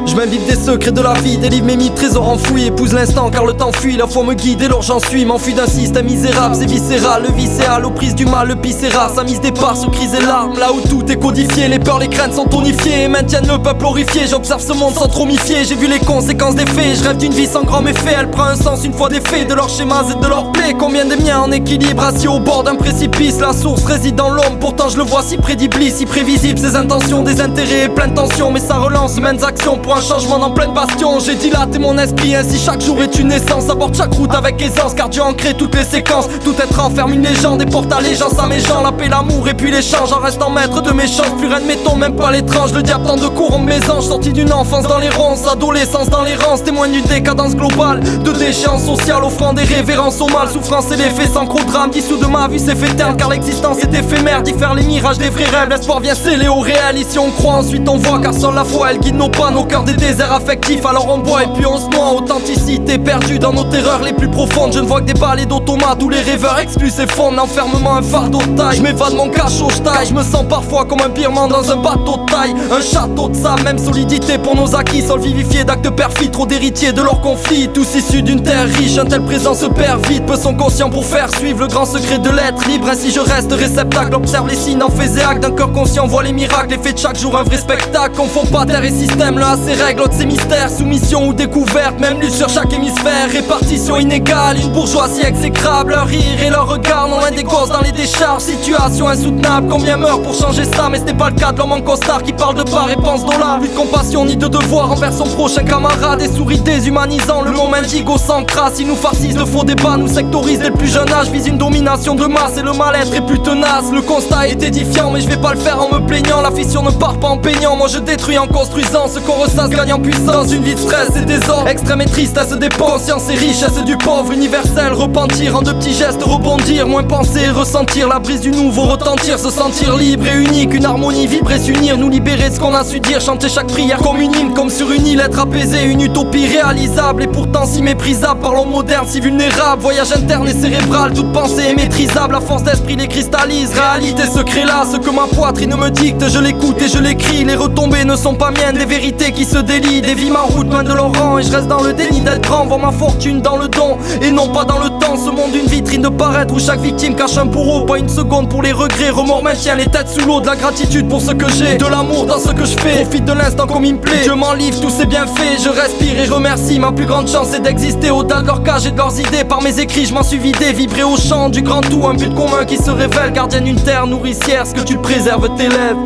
Je m'imbibe des secrets de la vie, délivre mes mythes, trésors enfouis. Épouse l'instant car le temps fuit, la foi me guide et l'or j'en suis. M'enfuis d'un système misérable, c'est viscéral. Le viscéral aux prises du mal, le picéra. Sa mise départ sous crise et larmes. Là où tout est codifié, les peurs, les craintes sont tonifiées et maintiennent le peuple horrifié. J'observe ce monde sans trop m'y fier, j'ai vu les conséquences des faits. Je rêve d'une vie sans grand méfait, elle prend un sens une fois défait de leurs schémas et de leurs plaies. Combien des miens en équilibre, assis au bord d'un précipice. La source réside dans l'homme, pourtant je le vois si près d'Iblis, si prévisible. Ses intentions, des intérêts et plein de tensions. Mais ça relance maintes actions pour un changement dans pleine bastion. J'ai dilaté mon esprit, ainsi chaque jour est une naissance. Aborde chaque route avec aisance, car Dieu en crée toutes les séquences. Tout être enferme une légende et porte allégeance à mes gens. La paix, l'amour et puis l'échange, en restant maître de mes chances. Plus rien ne m'étonne, même pas l'étrange. Le diable tente de corrompre mes anges, sorti d'une enfance dans les ronces, adolescence dans l'errance, témoin d'une décadence globale, de déchéance sociale, offrant des révérences au mal. Souffrance et l'effet sans gros drame, dissous de ma vie c'est fait terne, car l'existence est éphémère. Diffère les mirages des vrais rêves, l'espoir vient sceller au réel. Ici on croit, ensuite on voit, car seule la foi elle guide nos pas, nos cœurs des déserts affectifs. Alors on boit et puis on se noie, authenticité perdue dans nos terreurs les plus profondes. Je ne vois que des balles et d'automates où les rêveurs excluent s'effondrent. L'enfermement, un fardeau de taille, je m'évade mon cachot, je taille. Je me sens parfois comme un birman dans un bateau de taille, un château de sable, même solidité pour nos acquis. Sol vivifié d'actes perfides, trop d'héritiers de leurs conflits. Tous issus d'une terre riche, un tel présent se perd vite. Peu sont conscients pour faire suivre le grand secret de l'être libre. Ainsi je reste réceptacle, observe les signes, en fais et actes. D'un cœur conscient, voit les miracles, et fait de chaque jour un vrai spectacle. Confond pas terre et système, l'un a ses règles, l'autre ses mystères. Soumission ou découverte, même lutte sur chaque hémisphère. Répartition inégale, une bourgeoisie exécrable. Leur rire et leur regard, non loin des gosses dans les décharges. Situation insoutenable, combien meurent pour changer ça. Mais ce n'est pas le cas de l'homme en costard qui parle de part et pense dollar. Plus de compassion ni de devoir envers son prochain camarade. Et souris déshumanisant, le nom indigo sans crasse. Ils nous farcissent de faux débats, nous sectorisent dès le plus jeune âge. Vise une domination de masse et le mal-être est plus tenace. Le constat est édifiant mais je vais pas le faire en me plaignant. La fission ne part pas en peignant, moi je détruis en construisant. Ce qu'on ressasse gagne en puissance, une vie de stress et désordre. Extrême et tristesse des pauvres, conscience et richesse du pauvre. Universel, repentir en de petits gestes, rebondir. Moins penser, ressentir la brise du nouveau retentir. Se sentir libre et unique, une harmonie vibrer, s'unir. Nous libérer de ce qu'on a su dire, chanter chaque prière comme une hymne. Comme sur une île, être apaisé, une utopie réalisable. Et pourtant si méprisable par l'homme moderne, si vulnérable. Voyage interne et cérébral, toute pensée est maîtrisable. La force d'esprit les cristallise, réalité secret là. Ce que ma poitrine me dicte, je l'écoute et je l'écris. Les retombées ne sont pas miennes, des vérités qui se délient. Dévie ma route, loin de leur rang, et je reste dans le déni d'être grand. Vois ma fortune dans le don et non pas dans le temps. Ce monde une vitrine de paraître où chaque victime cache un bourreau. Pas une seconde pour les regrets, remords maintient les têtes sous l'eau. De la gratitude pour ce que j'ai, de l'amour dans ce que je fais. Profite de l'instant comme il me plaît, je m'en livre, tous ces bienfaits. Je respire et remercie, ma plus grande chance c'est d'exister au-delà de leur cage et de leurs idées. Par mes écrits je m'en suis vidé, vibrer au chant du grand tout. Un but commun qui se révèle, gardien d'une terre nourricière. Ce que tu préserves t'élève.